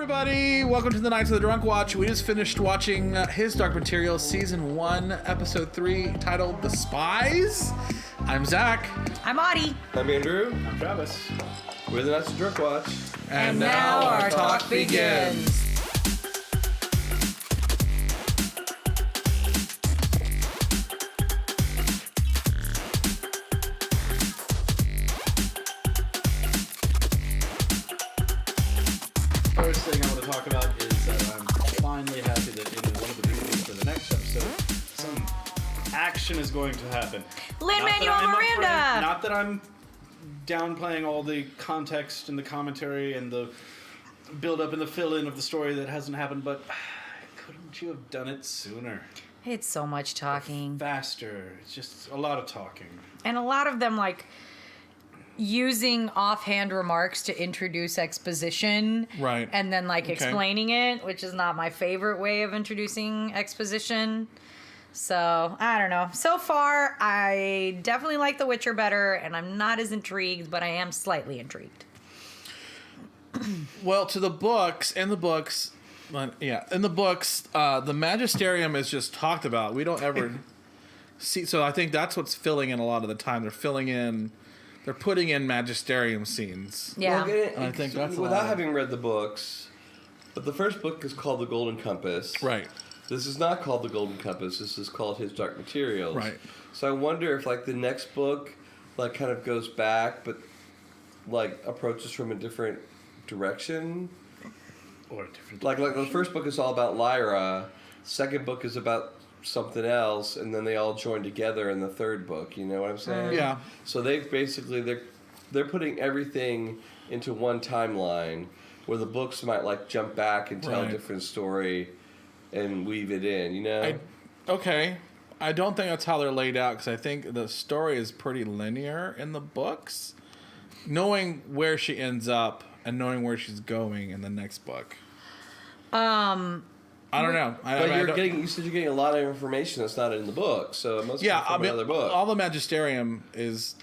everybody, welcome to the Knights of the Drunk Watch. We just finished watching His Dark Materials Season 1, Episode 3, titled The Spies. I'm Zach. I'm Audie. I'm Andrew. I'm Travis. We're the Knights of the Drunk Watch. And now our talk begins. First thing I want to talk about is that I'm finally happy that in one of the previews for the next episode, some action is going to happen. Lin-Manuel Miranda! Not that I'm downplaying all the context and the commentary and the build-up and the fill-in of the story that hasn't happened, but couldn't you have done it sooner? It's so much talking. Faster. It's just a lot of talking. And a lot of them, like, using offhand remarks to introduce exposition. Right. And then, like, explaining it, which is not my favorite way of introducing exposition. So, I don't know. So far, I definitely like The Witcher better, and I'm not as intrigued, but I am slightly intrigued. Well, in the books, the Magisterium is just talked about. We don't ever see, so I think that's what's filling in a lot of the time. They're putting in Magisterium scenes. Yeah. Well, I think that's without having read the books, but the first book is called The Golden Compass. Right. This is not called The Golden Compass. This is called His Dark Materials. Right. So I wonder if, like, the next book, like, kind of goes back, but, like, approaches from a different direction. Or a different... Like the first book is all about Lyra. Second book is about something else, and then they all join together in the third book. You know what I'm saying? Yeah. So they've basically they're putting everything into one timeline, where the books might like jump back and tell a different story, and weave it in. You know? I don't think that's how they're laid out, because I think the story is pretty linear in the books. Knowing where she ends up and knowing where she's going in the next book. I don't know. You said you're getting a lot of information that's not in the book, so it must be from another book. All the Magisterium is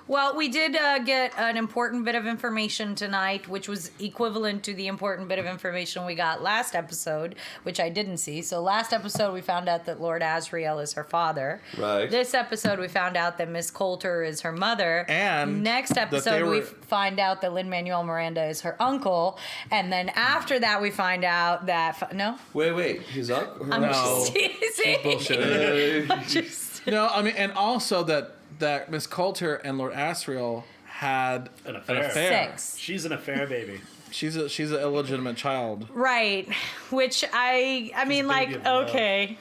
Well, we did get an important bit of information tonight, which was equivalent to the important bit of information we got last episode, which I didn't see. So last episode, we found out that Lord Asriel is her father. Right. This episode, we found out that Miss Coulter is her mother. And next episode, we find out that Lin-Manuel Miranda is her uncle. And then after that, we find out that... No? Wait. His uncle? I'm just teasing. bullshit. I'm just... No, I mean, and also that Miss Coulter and Lord Asriel had An affair. Sex. She's an affair baby. She's an illegitimate child. Right. Which I mean, like, baby of love. Okay.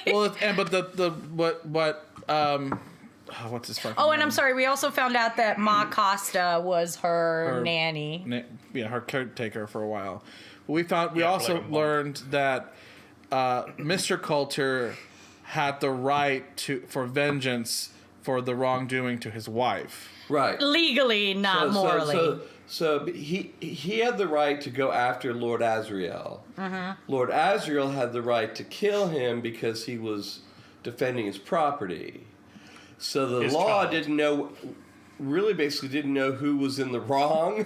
Well, what's his fucking Oh, and name? I'm sorry. We also found out that Ma Costa was her nanny. Her caretaker for a while. We also like a month. learned that Mr. Coulter had the right for vengeance for the wrongdoing to his wife. Right. Legally, not morally. So he had the right to go after Lord Asriel. Mm-hmm. Lord Asriel had the right to kill him because he was defending his property. So the His law child. basically didn't know who was in the wrong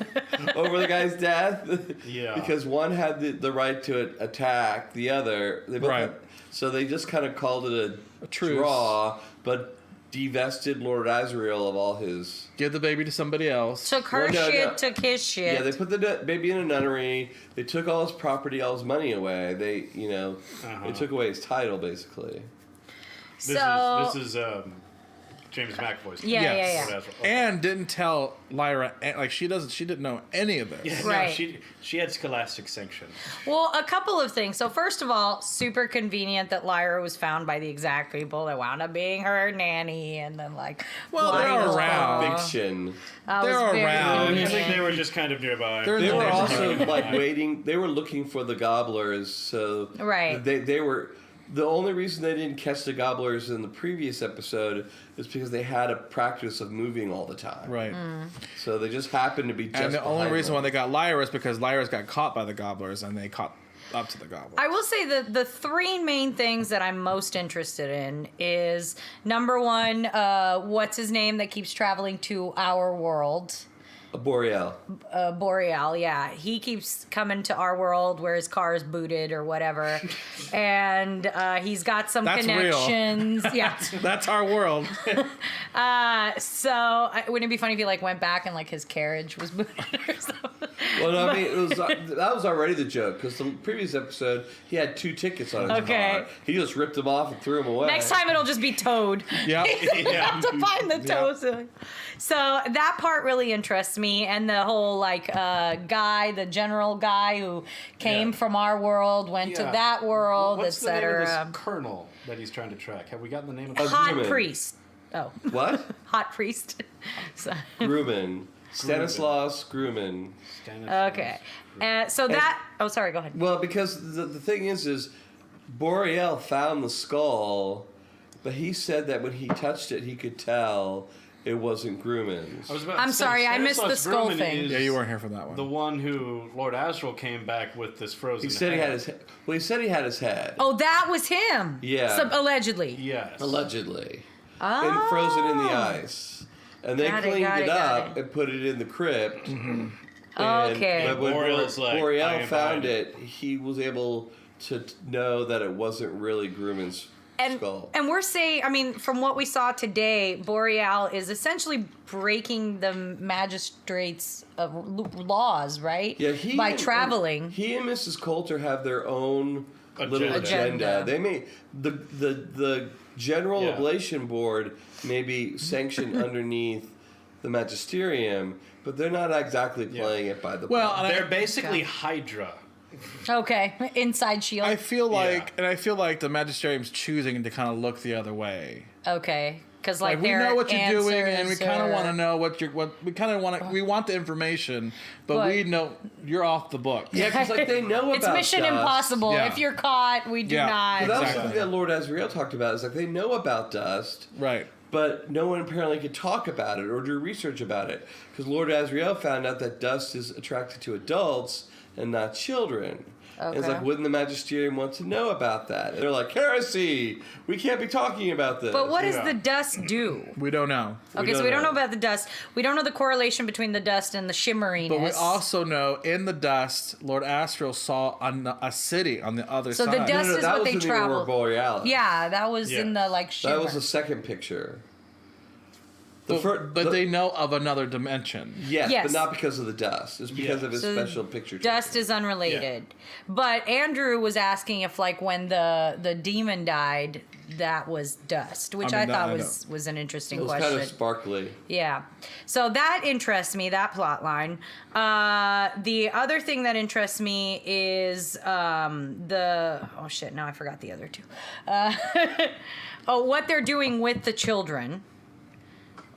over the guy's death. Yeah. Because one had the right to attack the other. They both Right. So they just kind of called it a truce. draw, but divested Lord Asriel of all his... Give the baby to somebody else. Took her shit, took his shit. Yeah, they put the baby in a nunnery. They took all his property, all his money away. They took away his title, basically. This is James McAvoy's. Yeah. Okay. And didn't tell Lyra, like she didn't know any of this. Yeah, Right. No, she had scholastic sanction. Well, a couple of things. So first of all, super convenient that Lyra was found by the exact people that wound up being her nanny, and then like, Well, they're lying around. Fiction. They're around. I think they were just kind of nearby. They're in They the were neighborhood. also like waiting. They were looking for the gobblers. So Right. They were. The only reason they didn't catch the gobblers in the previous episode is because they had a practice of moving all the time. Right. So they just happened to be just And the only behind reason them. why they got Lyra is because Lyra's got caught by the gobblers, and they caught up to the gobblers. I will say that the three main things that I'm most interested in is number one, what's his name that keeps traveling to our world? Boreal. Boreal, yeah. He keeps coming to our world where his car is booted or whatever. And he's got some That's real. connections. Yeah. That's our world. So wouldn't it be funny if he like went back and like his carriage was booted or something? Well, no, I mean, that was already the joke, because the previous episode, he had 2 tickets on his car. He just ripped them off and threw them away. Next time it'll just be towed. Yeah. You have to find the tow. So that part really interests me, and the whole like guy, the general guy who came from our world, went to that world, What's the name of etc. this colonel that he's trying to track? Have we gotten the name of the Hot Grumman. priest. Oh, What? hot priest. So, Grumman. Stanislaus Grumman. okay. So that. Oh, sorry. Go ahead. Well, because the thing is Boreal found the skull, but he said that when he touched it, he could tell it wasn't Grumman's. I'm sorry, I missed the skull thing. Yeah, you weren't here for that one. The one who Lord Astral came back with this frozen. He said he head. had his. Well, he said he had his head. Oh, that was him. Yeah. Allegedly. Yes. Allegedly. Oh. And frozen in the ice. And they Got it, cleaned got it it, got up it. and put it in the crypt. Mm-hmm. Okay. But when Boreal's like, Boreal I found invited. it, he was able to know that it wasn't really Grumman's skull. And we're saying, I mean, from what we saw today, Boreal is essentially breaking the magistrates' laws, right? Yeah, by traveling. He and Mrs. Coulter have their own little Agenda. agenda. They may the General Oblation Board may be sanctioned underneath the Magisterium, but they're not exactly playing it by the Well, book. and They're basically Hydra. Okay, inside shield. I feel like the magisterium's choosing to kind of look the other way. Okay, because Like we their know what you're doing, and we answers kind of are- want to know we want the information, but we know you're off the book. Yeah, because like they know about It's Mission dust. Impossible. Yeah. If you're caught, we do Yeah. not. But that was Exactly. something that Lord Asriel talked about. Is like they know about dust, Right. but no one apparently could talk about it or do research about it. Because Lord Asriel found out that dust is attracted to adults and not children. And it's Okay. like, wouldn't the Magisterium want to know about that? And they're like, heresy! We can't be talking about this. But what does the dust do? We don't know. Okay, so we don't know about the dust. We don't know the correlation between the dust and the shimmeriness. But we also know in the dust, Lord Astral saw a city on the other So side. the dust is that what was they in the Aurora traveled. Borealis. Yeah, that was in the like shimmer. That was the second picture. But they know of another dimension. Yes, Yes. but not because of the dust. It's because of his So special picture. Dust is unrelated. But Andrew was asking if like when the demon died, that was dust, which I thought was an interesting It was question. kind of sparkly. Yeah. So that interests me, that plot line. The other thing that interests me is the... Oh, shit. Now I forgot the other two. What they're doing with the children.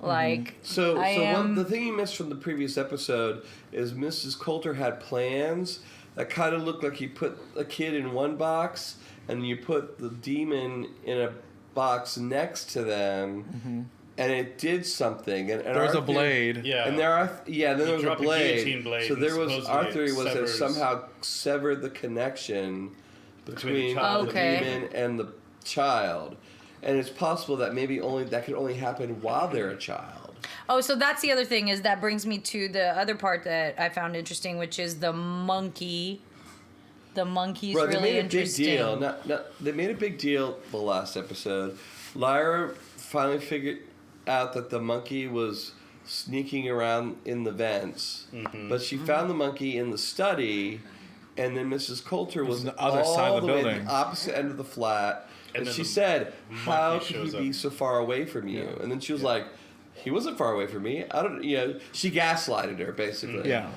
Like, So I am... the thing you missed from the previous episode is Mrs. Coulter had plans that kind of looked like you put a kid in one box and you put the demon in a box next to them, and it did something. And There's a blade. Yeah. And then there was a drop a blade. guillotine blade So and there was supposedly our it theory was that it severs- somehow severed the connection between child the and the demon and the child. And it's possible that maybe that could only happen while they're a child. Oh, so that's the other thing is that brings me to the other part that I found interesting, which is the monkey. The monkey's Bro, really they made interesting. a big deal. They made a big deal the last episode. Lyra finally figured out that the monkey was sneaking around in the vents, but she found the monkey in the study, and then Mrs. Coulter was on the other side of the way at building. the opposite end of the flat, and then she the said, "How monkey could he shows be up. so far away from you?" And then she was like, "He wasn't far away from me. I don't, She gaslighted her basically. Yeah.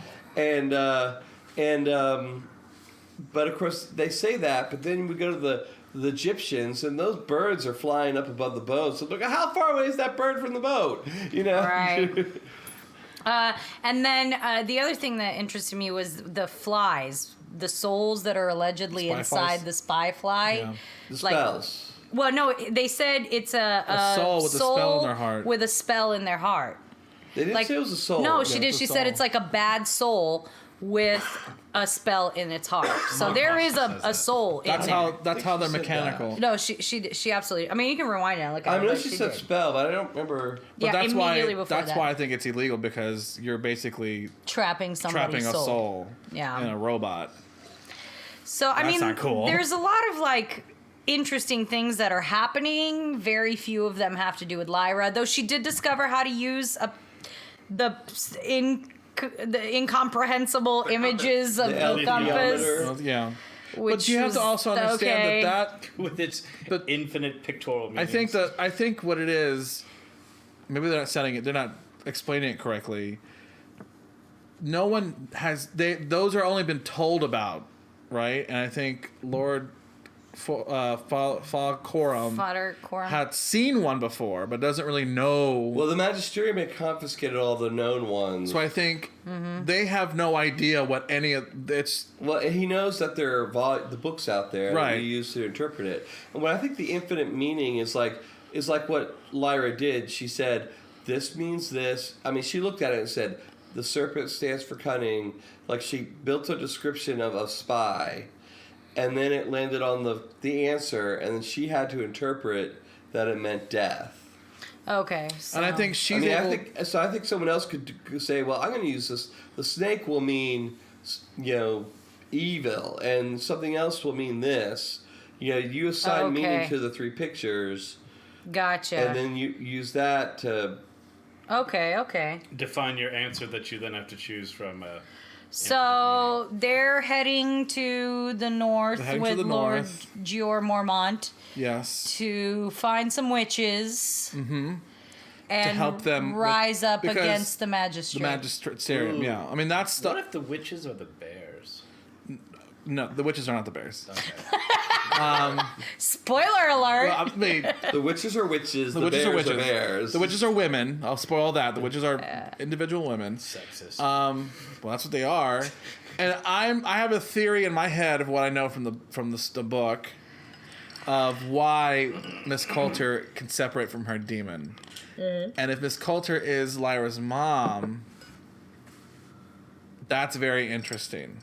But of course they say that, but then we go to the Egyptians, and those birds are flying up above the boat. So look, how far away is that bird from the boat? Right. And then the other thing that interested me was the flies, the souls that are allegedly Spy inside flies? the spy fly. Yeah. The Like- spells. Well, no, they said it's a soul with a spell in their heart. With a spell in their heart. They didn't Like, say it was a soul. No, Yeah, she did. it's a She said soul. it's like a bad soul with a spell in its heart. So there is a soul in That's there. how they're she said mechanical. No, she absolutely. I mean, you can rewind it and look at I it. know but she said did. spell, but I don't remember. But Yeah, that's immediately why before that's that. why I think it's illegal, because you're basically trapping somebody's trapping a soul Yeah. in a robot. So I That's mean, not cool. there's a lot of like interesting things that are happening. Very few of them have to do with Lyra, though she did discover how to use the incomprehensible images of The the compass. alethiometer. Well, yeah. Which But you have was to also understand okay. that With its But infinite pictorial meanings. I think what it is, maybe they're not setting it, they're not explaining it correctly. No one has those are only been told about, right? And I think Lord Falcorum Fodder Corum. had seen one before, but doesn't really know. Well, the Magisterium had confiscated all the known ones. So I think Mm-hmm. they have no idea what any of it's. Well, he knows that there are the books out there that Right. we use to interpret it. And what I think the infinite meaning is like what Lyra did. She said, "This means this." I mean, she looked at it and said, "The serpent stands for cunning." Like she built a description of a spy, and then it landed on the answer, and then she had to interpret that it meant death. Okay. So. And I think she's able. I think someone else could say, "Well, I'm going to use this. The snake will mean, evil, and something else will mean this." You assign meaning Okay. to the three pictures, Gotcha. and then you use that to. Okay. define your answer that you then have to choose from. So they're heading to the north They're heading to with the Lord north. Gior Mormont Yes. to find some witches and help them rise up because against the The magistrate. magisterium, Ooh. yeah. I mean, that's What the. if the witches are the bears? No, the witches are not the bears. Okay. Spoiler alert! Well, I mean, The witches are witches. The, witches bears are witches. bears. The witches are women. I'll spoil that. The witches are individual women. Sexist. Well, that's what they are. And I have a theory in my head of what I know from the book of why Miss Coulter can separate from her demon. And if Miss Coulter is Lyra's mom, that's very interesting.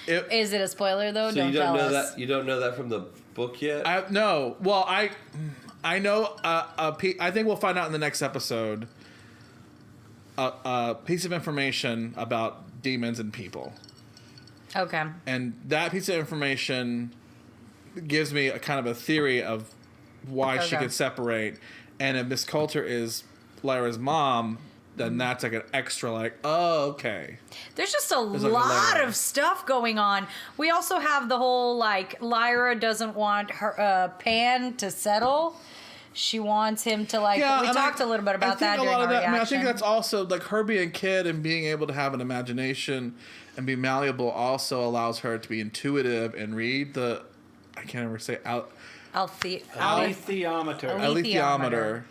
Is it a spoiler though? So Don't you don't tell know us. that you don't know that from the book yet. No. Well, I know. I think we'll find out in the next episode. A piece of information about demons and people, Okay. and that piece of information gives me a kind of a theory of why she Okay. could separate. And if Miss Coulter is Lyra's mom, then that's like an extra, like, oh, okay. There's just a like a lot layer. of stuff going on. We also have the whole Lyra doesn't want her Pan to settle. She wants him to we and talked a little bit about that during our I reaction. think that's also like her being a kid and being able to have an imagination and be malleable also allows her to be intuitive and read the, I can't ever say Alethiometer. alethiometer.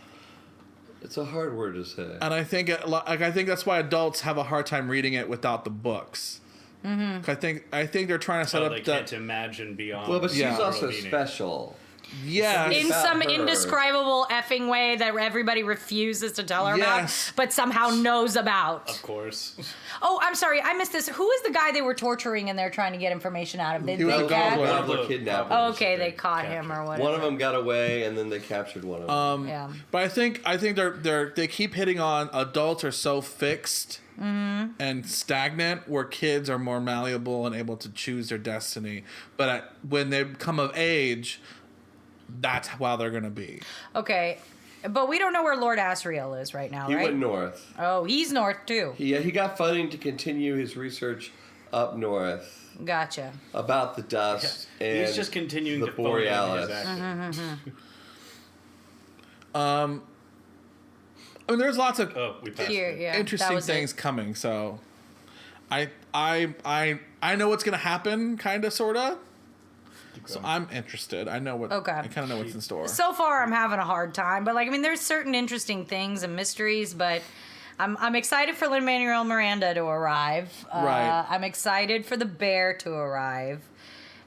It's a hard word to say. And I think I think that's why adults have a hard time reading it without the books. Mm-hmm. I think they're trying to set up They that. can't imagine beyond. Well, but she's Yeah. also meaning. special. Yes. in about some her. indescribable effing way that everybody refuses to tell her Yes. about, but somehow knows about. Of course. Oh, I'm sorry, I missed this. Who is the guy they were torturing and they're trying to get information out of? Did He was they a catch? gobbler. Gobbler kidnapped. Oh, okay, they caught him or whatever. One of them got away, and then they captured one of them. Yeah. But I think they keep hitting on adults are so fixed and stagnant, where kids are more malleable and able to choose their destiny. But when they come of age, that's how they're gonna be. Okay, but we don't know where Lord Asriel is right now, He right? went north. Oh, he's north too. He got funding to continue his research up north Gotcha. about the dust and He's just continuing the to phone in his Borealis. acting. I mean, there's lots of Oh, we passed Here, it. yeah. that interesting was things it. coming. So, I know what's gonna happen, kind of, sorta. So I'm interested. I know what. Okay. I kind of know what's in store. So far, I'm having a hard time, but there's certain interesting things and mysteries, but. I'm excited for Lin-Manuel Miranda to arrive. Right. I'm excited for the bear to arrive,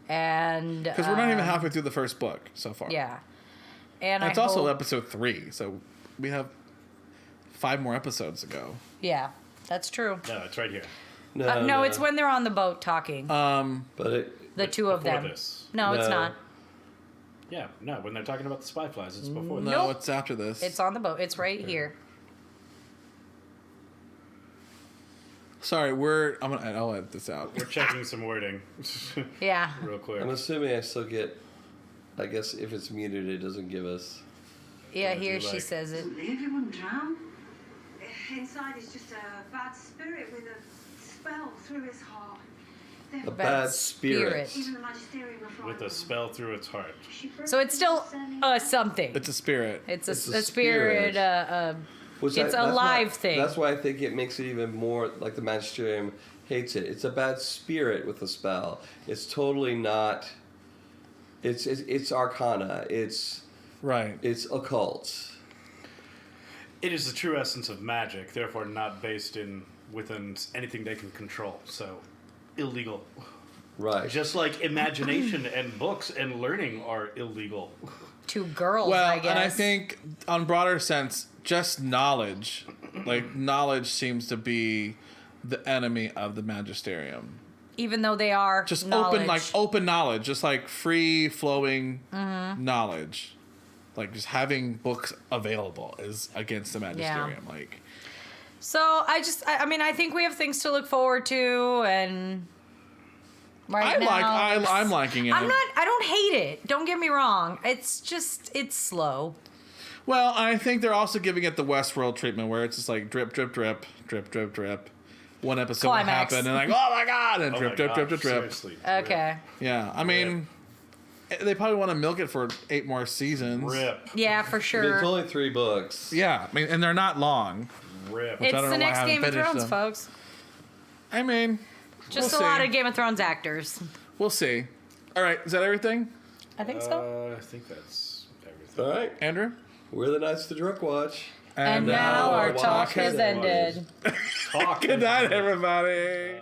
and Because we're not even halfway through the first book so far. yeah, and It's I also hope, episode 3, so we have 5 more episodes to go. yeah, that's true. No, it's right here. No, it's when they're on the boat talking. But the two of before them. this. No, it's No. not. Yeah, no, when they're talking about the spy flies, it's before No, that. Nope. it's after this. It's on the boat. It's right here. Sorry, I'll edit this out. We're checking some wording. Yeah. Real quick. I'm assuming I still get. I guess if it's muted, it doesn't give us. Yeah, What do here you she like? says it. Everyone drown? Inside is just a bad spirit with a spell through his heart. A Bad bad spirit. spirit. Even the magisterium are frightened. With a spell through its heart. So it's still something. It's a spirit. It's a It's spirit. a Which It's a that's live why, thing. That's why I think it makes it even more like the magisterium hates it. It's a bad spirit with a spell. It's totally not. It's arcana. It's Right. occult. It is the true essence of magic, therefore not based within anything they can control. So, illegal. Right. Just like imagination and books and learning are illegal. to girls, Well, I guess. and I think on broader sense, just knowledge, like knowledge seems to be the enemy of the magisterium. even though they are Just knowledge. open knowledge, just like free flowing knowledge. Like just having books available is against the magisterium. Like So I mean, I think we have things to look forward to, and I'm liking it. I don't hate it. Don't get me wrong. It's just it's slow. Well, I think they're also giving it the Westworld treatment where it's just like drip, drip, drip, drip, drip, drip. One episode will Climax. happen and like, oh my god, and Oh drip, my drip, gosh, drip, drip, drip. seriously. Okay. Yeah, I mean, they probably want to milk it for 8 more seasons. Rip. Yeah, for I mean, sure. it's only 3 books. Yeah, I mean, and they're not long. Rip. I It's don't the know why I next haven't Game of finished Thrones, them. folks. I mean, Just we'll a lot see. of Game of Thrones actors. We'll see. All right, is that everything, I think so. I think that's everything. All right. Andrew? We're the Knights of the Drunk Watch. And now our talk has has ended. Talk. Good night, everybody.